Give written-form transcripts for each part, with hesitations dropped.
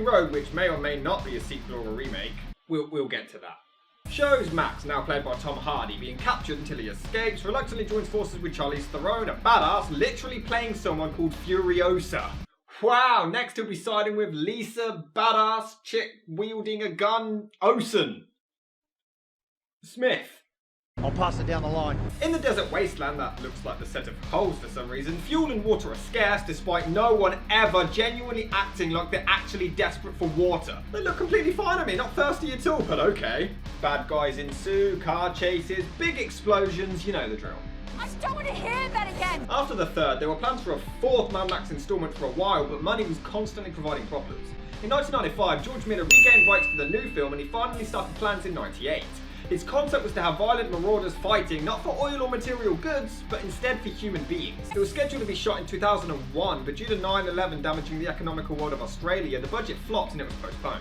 Fury Road, which may or may not be a sequel or a remake, we'll get to that. Shows Max, now played by Tom Hardy, being captured until he escapes, reluctantly joins forces with Charlize Theron, a badass, literally playing someone called Furiosa. Wow, next he'll be siding with Lisa, badass, chick wielding a gun, Olsen. Smith. I'll pass it down the line. In the desert wasteland that looks like the set of holes for some reason, fuel and water are scarce despite no one ever genuinely acting like they're actually desperate for water. They look completely fine on me, not thirsty at all, but okay. Bad guys ensue, car chases, big explosions, you know the drill. I just don't want to hear that again! After the third, there were plans for a fourth Mad Max installment for a while, but money was constantly providing problems. In 1995, George Miller regained rights for the new film and he finally started plans in 98. His concept was to have violent marauders fighting, not for oil or material goods, but instead for human beings. It was scheduled to be shot in 2001, but due to 9/11 damaging the economical world of Australia, the budget flopped and it was postponed.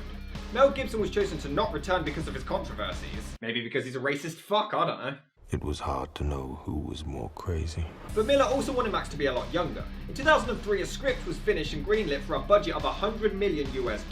Mel Gibson was chosen to not return because of his controversies. Maybe because he's a racist fuck, I don't know. It was hard to know who was more crazy. But Miller also wanted Max to be a lot younger. In 2003, a script was finished and greenlit for a budget of $100 million US.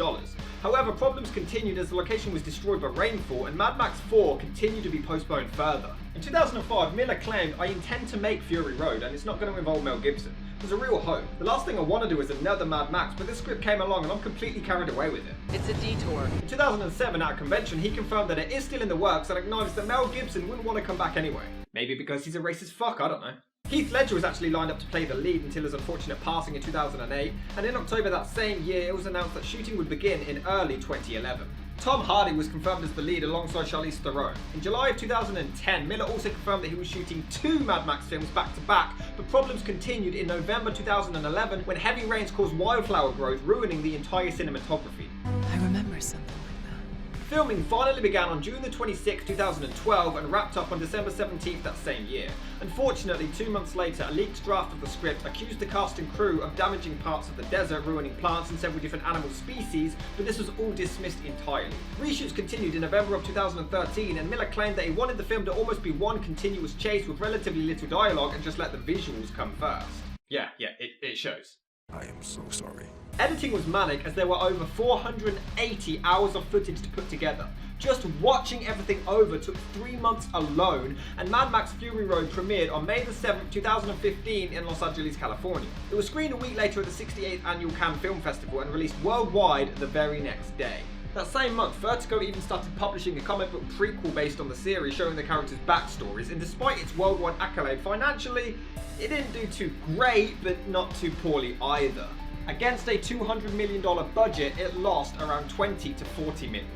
However, problems continued as the location was destroyed by rainfall and Mad Max 4 continued to be postponed further. In 2005, Miller claimed, "I intend to make Fury Road and it's not going to involve Mel Gibson." There's a real hope. The last thing I want to do is another Mad Max, but this script came along and I'm completely carried away with it. It's a detour. In 2007 at a convention, he confirmed that it is still in the works and acknowledged that Mel Gibson wouldn't want to come back anyway. Maybe because he's a racist fuck, I don't know. Heath Ledger was actually lined up to play the lead until his unfortunate passing in 2008, and in October that same year it was announced that shooting would begin in early 2011. Tom Hardy was confirmed as the lead alongside Charlize Theron. In July of 2010, Miller also confirmed that he was shooting 2 Mad Max films back to back, but problems continued in November 2011 when heavy rains caused wildflower growth, ruining the entire cinematography. I remember something like that. Filming finally began on June the 26th, 2012 and wrapped up on December 17th that same year. Unfortunately, 2 months later, a leaked draft of the script accused the cast and crew of damaging parts of the desert, ruining plants and several different animal species, but this was all dismissed entirely. Reshoots continued in November of 2013 and Miller claimed that he wanted the film to almost be one continuous chase with relatively little dialogue and just let the visuals come first. Yeah, it shows. I am so sorry. Editing was manic as there were over 480 hours of footage to put together. Just watching everything over took 3 months alone, and Mad Max Fury Road premiered on May the 7th, 2015 in Los Angeles, California. It was screened a week later at the 68th Annual Cannes Film Festival and released worldwide the very next day. That same month, Vertigo even started publishing a comic book prequel based on the series showing the characters' backstories, and despite its worldwide accolade financially, it didn't do too great, but not too poorly either. Against a $200 million budget, it lost around 20 to 40 million.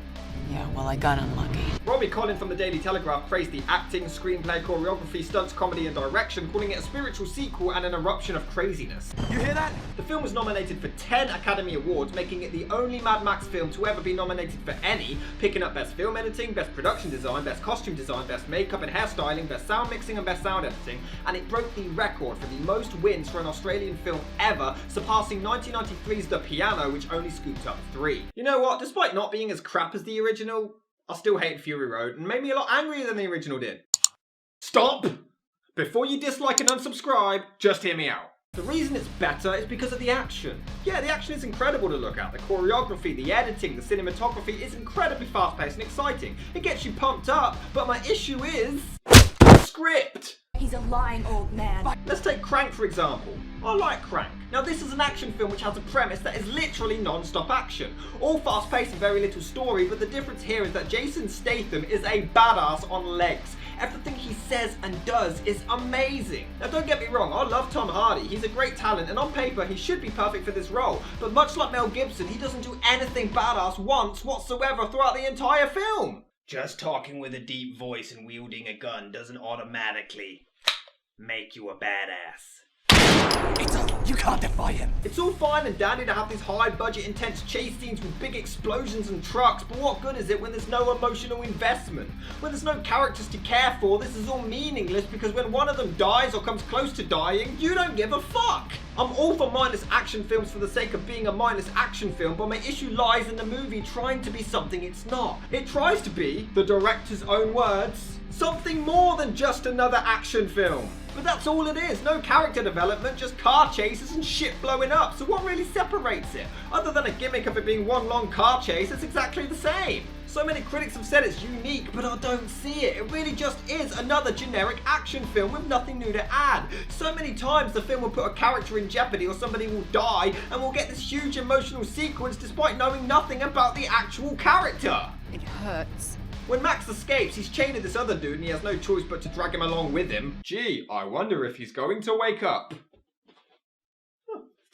Yeah, well, I got unlucky. Robbie Collin from the Daily Telegraph praised the acting, screenplay, choreography, stunts, comedy and direction, calling it a spiritual sequel and an eruption of craziness. You hear that? The film was nominated for 10 Academy Awards, making it the only Mad Max film to ever be nominated for any, picking up Best Film Editing, Best Production Design, Best Costume Design, Best Makeup and Hairstyling, Best Sound Mixing and Best Sound Editing, and it broke the record for the most wins for an Australian film ever, surpassing 1993's The Piano, which only scooped up 3. You know what, despite not being as crap as the original, I still hate Fury Road and made me a lot angrier than the original did. Stop! Before you dislike and unsubscribe, just hear me out. The reason it's better is because of the action. Yeah, the action is incredible to look at. The choreography, the editing, the cinematography is incredibly fast-paced and exciting. It gets you pumped up, but my issue is script. He's a lying old man. Let's take Crank for example. I like Crank. Now this is an action film which has a premise that is literally non-stop action. All fast-paced and very little story, but the difference here is that Jason Statham is a badass on legs. Everything he says and does is amazing. Now don't get me wrong, I love Tom Hardy. He's a great talent and on paper he should be perfect for this role. But much like Mel Gibson, he doesn't do anything badass once whatsoever throughout the entire film. Just talking with a deep voice and wielding a gun doesn't automatically make you a badass. You can't defy him. It's all fine and dandy to have these high-budget, intense chase scenes with big explosions and trucks, but what good is it when there's no emotional investment? When there's no characters to care for, this is all meaningless because when one of them dies or comes close to dying, you don't give a fuck! I'm all for mindless action films for the sake of being a mindless action film, but my issue lies in the movie trying to be something it's not. It tries to be, the director's own words, something more than just another action film. But that's all it is, no character development, just car chases and shit blowing up. So what really separates it? Other than a gimmick of it being one long car chase, it's exactly the same. So many critics have said it's unique, but I don't see it. It really just is another generic action film with nothing new to add. So many times the film will put a character in jeopardy or somebody will die, and we'll get this huge emotional sequence despite knowing nothing about the actual character. It hurts. When Max escapes, he's chained to this other dude and he has no choice but to drag him along with him. Gee, I wonder if he's going to wake up.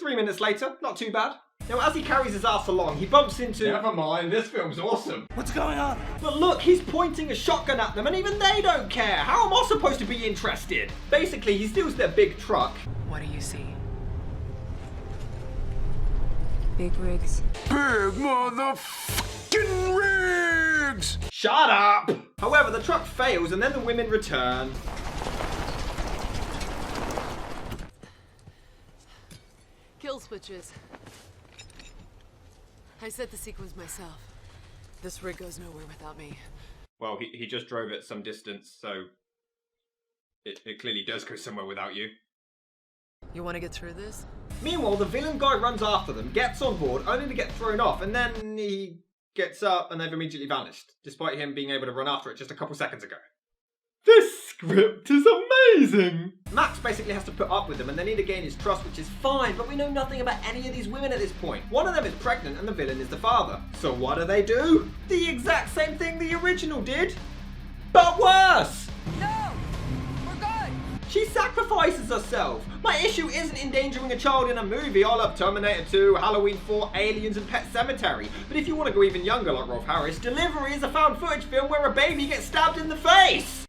3 minutes later, not too bad. Now, as he carries his ass along, he bumps into... Never mind, this film's awesome. What's going on? But look, he's pointing a shotgun at them and even they don't care. How am I supposed to be interested? Basically, he steals their big truck. What do you see? Big rigs. Big motherfucking rigs! Shut up! However, the truck fails and then the women return. Kill switches. I set the sequence myself. This rig goes nowhere without me. Well, he just drove it some distance, so it clearly does go somewhere without you. You want to get through this? Meanwhile, the villain guy runs after them, gets on board, only to get thrown off, and then he gets up and they've immediately vanished, despite him being able to run after it just a couple seconds ago. This script is amazing! Max basically has to put up with them and they need to gain his trust, which is fine, but we know nothing about any of these women at this point. One of them is pregnant and the villain is the father. So what do? The exact same thing the original did, but worse! No! We're good! She sacrifices herself. My issue isn't endangering a child in a movie. I love Terminator 2, Halloween 4, Aliens and Pet Sematary. But if you want to go even younger like Rolf Harris, Delivery is a found footage film where a baby gets stabbed in the face.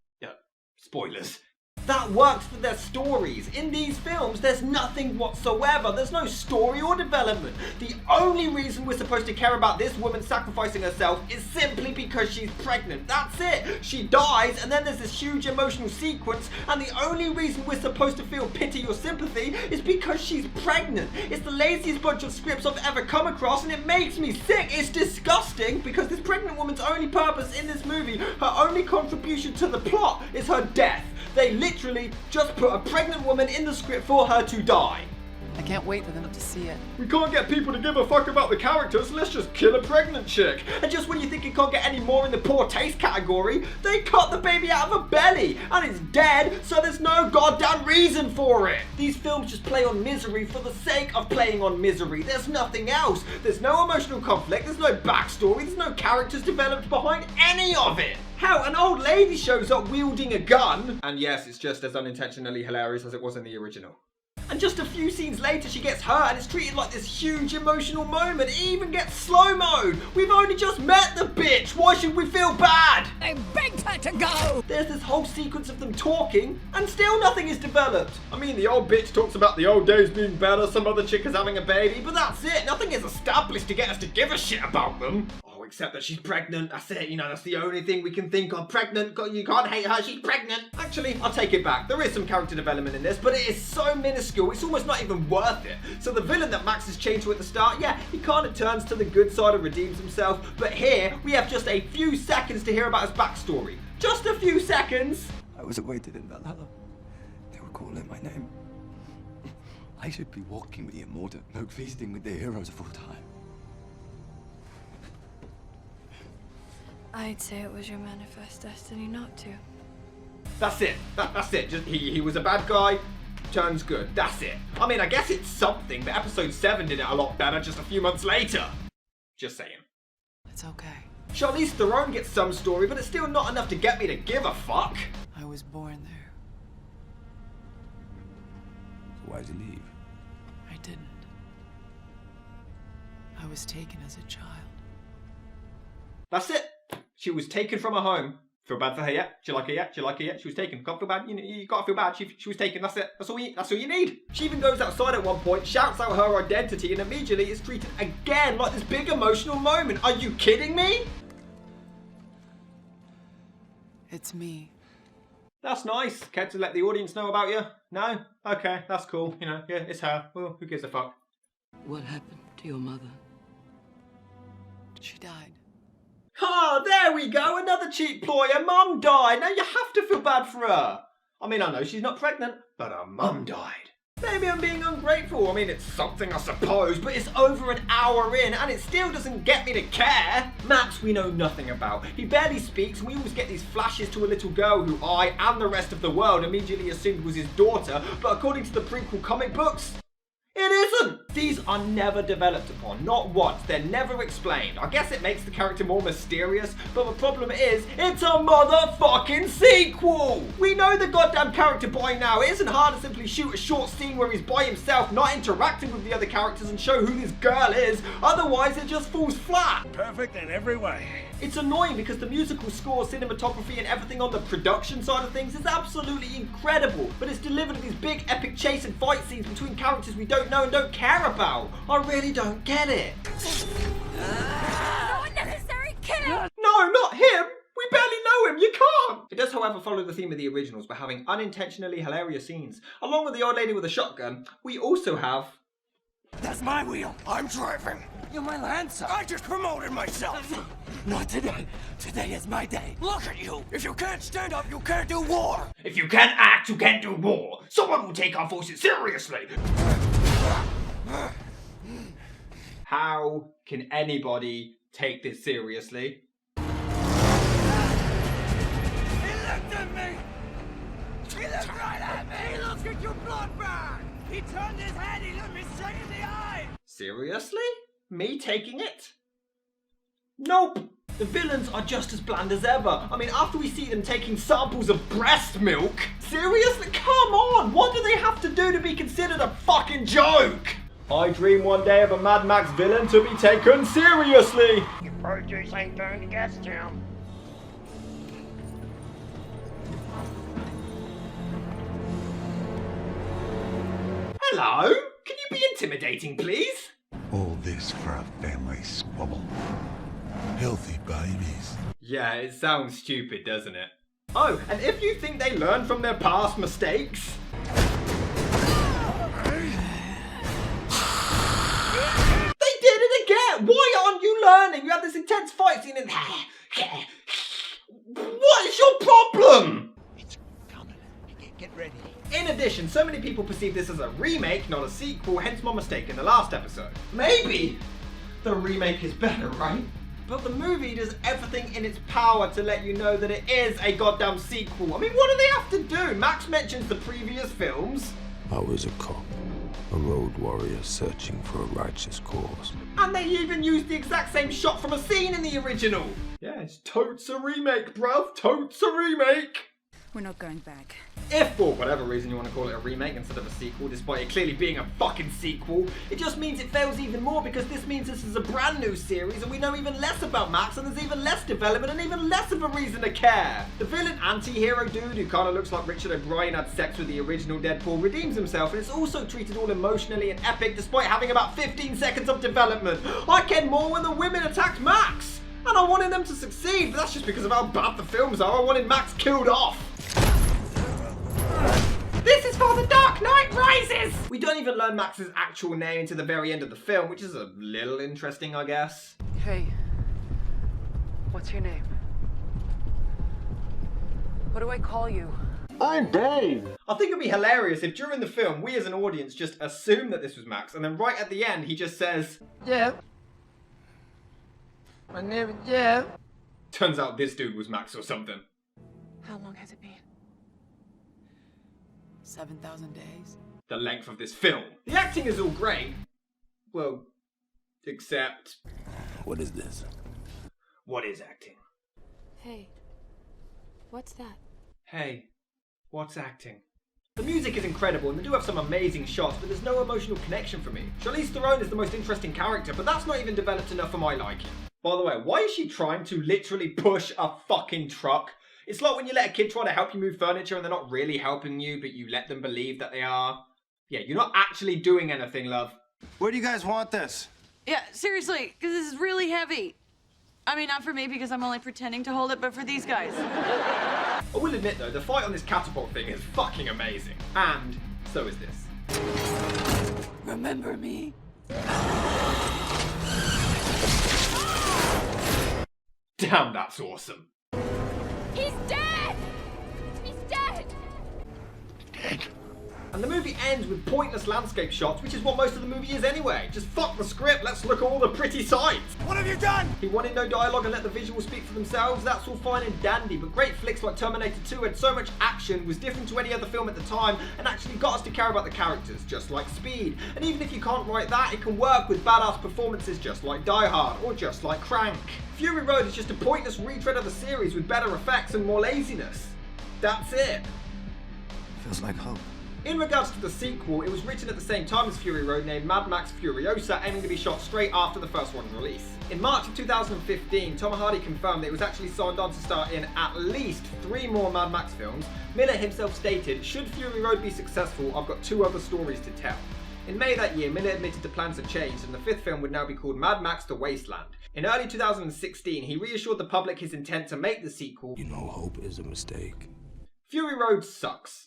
Spoilers. That works for their stories. In these films, there's nothing whatsoever. There's no story or development. The only reason we're supposed to care about this woman sacrificing herself is simply because she's pregnant. That's it. She dies, and then there's this huge emotional sequence, and the only reason we're supposed to feel pity or sympathy is because she's pregnant. It's the laziest bunch of scripts I've ever come across, and it makes me sick. It's disgusting, because this pregnant woman's only purpose in this movie, her only contribution to the plot, is her death. They literally just put a pregnant woman in the script for her to die. I can't wait for them to see it. We can't get people to give a fuck about the characters, let's just kill a pregnant chick. And just when you think it can't get any more in the poor taste category, they cut the baby out of her belly, and it's dead, so there's no goddamn reason for it. These films just play on misery for the sake of playing on misery. There's nothing else. There's no emotional conflict, there's no backstory, there's no characters developed behind any of it. How an old lady shows up wielding a gun, and yes, it's just as unintentionally hilarious as it was in the original. And just a few scenes later, she gets hurt and it's treated like this huge emotional moment. It even gets slow-moed. We've only just met the bitch. Why should we feel bad? I begged her to go! There's this whole sequence of them talking and still nothing is developed. I mean, the old bitch talks about the old days being better, some other chick is having a baby, but that's it. Nothing is established to get us to give a shit about them. Oh, except that she's pregnant. That's it. You know, that's the only thing we can think of. Pregnant. You can't hate her. She's pregnant. Actually, I'll take it back. There is some character development in this, but it is so minuscule. It's almost not even worth it. So the villain that Max is chained to at the start, yeah, he kind of turns to the good side and redeems himself. But here, we have just a few seconds to hear about his backstory. Just a few seconds. I was awaited in Valhalla. They were calling my name. I should be walking with the immortal, no feasting with the heroes of all time. I'd say it was your manifest destiny not to. That's it. That's it. Just he was a bad guy, turns good. That's it. I mean, I guess it's something, but episode 7 did it a lot better just a few months later. Just saying. It's okay. Charlize Theron gets some story, but it's still not enough to get me to give a fuck. I was born there. So why'd you leave? I didn't. I was taken as a child. That's it. She was taken from her home. Feel bad for her yet? Do you like her yet? Do you like her yet? She was taken. Can't feel bad. You gotta feel bad. She was taken. That's it. That's all you need. She even goes outside at one point, shouts out her identity, and immediately is treated again like this big emotional moment. Are you kidding me? It's me. That's nice. Care to let the audience know about you? No? Okay, that's cool. You know, yeah, it's her. Well, who gives a fuck? What happened to your mother? She died. Ah, there we go. Another cheap ploy. Her mum died. Now you have to feel bad for her. I mean, I know she's not pregnant, but her mum died. Maybe I'm being ungrateful. I mean, it's something I suppose, but it's over an hour in and it still doesn't get me to care. Max we know nothing about. He barely speaks and we always get these flashes to a little girl who I and the rest of the world immediately assumed was his daughter, but according to the prequel comic books, it isn't! These are never developed upon, not once, they're never explained. I guess it makes the character more mysterious, but the problem is, it's a motherfucking sequel! We know the goddamn character by now. It isn't hard to simply shoot a short scene where he's by himself, not interacting with the other characters and show who this girl is, otherwise it just falls flat. Perfect in every way. It's annoying because the musical score, cinematography and everything on the production side of things is absolutely incredible, but it's delivered in these big epic chase and fight scenes between characters we don't know and don't care about. I really don't get it. No unnecessary kill! No, not him! We barely know him, you can't! It does, however, follow the theme of the originals by having unintentionally hilarious scenes. Along with the old lady with a shotgun, we also have... That's my wheel. I'm driving. You're my Lancer. I just promoted myself. Not today. Today is my day. Look at you. If you can't stand up, you can't do war. If you can't act, you can't do war. Someone will take our forces seriously. How can anybody take this seriously? He looked at me. He looked right at me. He looked at your blood bag. He turned his head. He looked me straight in the eye. Seriously? Me taking it? Nope! The villains are just as bland as ever. I mean, after we see them taking samples of breast milk, seriously? Come on! What do they have to do to be considered a fucking joke? I dream one day of a Mad Max villain to be taken seriously. Your produce ain't going to gas town. Hello? Can you be intimidating, please? All this for a family squabble. Healthy babies. Yeah, it sounds stupid, doesn't it? Oh, and if you think they learn from their past mistakes... They did it again! Why aren't you learning? You had this intense fight scene and... What is your problem? It's coming. Get ready. In addition, so many people perceive this as a remake, not a sequel, hence my mistake in the last episode. Maybe the remake is better, right? But the movie does everything in its power to let you know that it is a goddamn sequel. I mean, what do they have to do? Max mentions the previous films. I was a cop, a road warrior searching for a righteous cause. And they even used the exact same shot from a scene in the original. Yeah, it's totes a remake, bruv. Totes a remake. We're not going back. If for whatever reason you want to call it a remake instead of a sequel, despite it clearly being a fucking sequel, it just means it fails even more because this means this is a brand new series and we know even less about Max and there's even less development and even less of a reason to care. The villain anti-hero dude who kind of looks like Richard O'Brien had sex with the original Deadpool redeems himself and it's also treated all emotionally and epic despite having about 15 seconds of development. I cared more when the women attacked Max! And I wanted them to succeed, but that's just because of how bad the films are. I wanted Max killed off. This is for The Dark Knight Rises! We don't even learn Max's actual name until the very end of the film, which is a little interesting, I guess. Hey, what's your name? What do I call you? I'm Dave! I think it'd be hilarious if during the film, we as an audience just assume that this was Max, and then right at the end, he just says, Jeff. My name is Jeff. Turns out this dude was Max or something. How long has it been? 7,000 days. The length of this film. The acting is all great. Well, except... What is this? What is acting? Hey, what's that? Hey, what's acting? The music is incredible and they do have some amazing shots, but there's no emotional connection for me. Charlize Theron is the most interesting character, but that's not even developed enough for my liking. By the way, why is she trying to literally push a fucking truck? It's like when you let a kid try to help you move furniture and they're not really helping you, but you let them believe that they are. Yeah, you're not actually doing anything, love. Where do you guys want this? Yeah, seriously, because this is really heavy. I mean, not for me because I'm only pretending to hold it, but for these guys. I will admit though, the fight on this catapult thing is fucking amazing. And so is this. Remember me? Damn, that's awesome. He's dead! He's dead! And the movie ends with pointless landscape shots, which is what most of the movie is anyway. Just fuck the script, let's look at all the pretty sights. What have you done? He wanted no dialogue and let the visuals speak for themselves, that's all fine and dandy, but great flicks like Terminator 2 had so much action, was different to any other film at the time, and actually got us to care about the characters, just like Speed. And even if you can't write that, it can work with badass performances just like Die Hard, or just like Crank. Fury Road is just a pointless retread of the series with better effects and more laziness. That's it. Feels like hope. In regards to the sequel, it was written at the same time as Fury Road, named Mad Max Furiosa, aiming to be shot straight after the first one's release. In March of 2015, Tom Hardy confirmed that it was actually signed on to star in at least 3 more Mad Max films. Miller himself stated, "Should Fury Road be successful, I've got 2 other stories to tell." In May that year, Miller admitted the plans had changed and the 5th film would now be called Mad Max The Wasteland. In early 2016, he reassured the public his intent to make the sequel. You know, hope is a mistake. Fury Road sucks.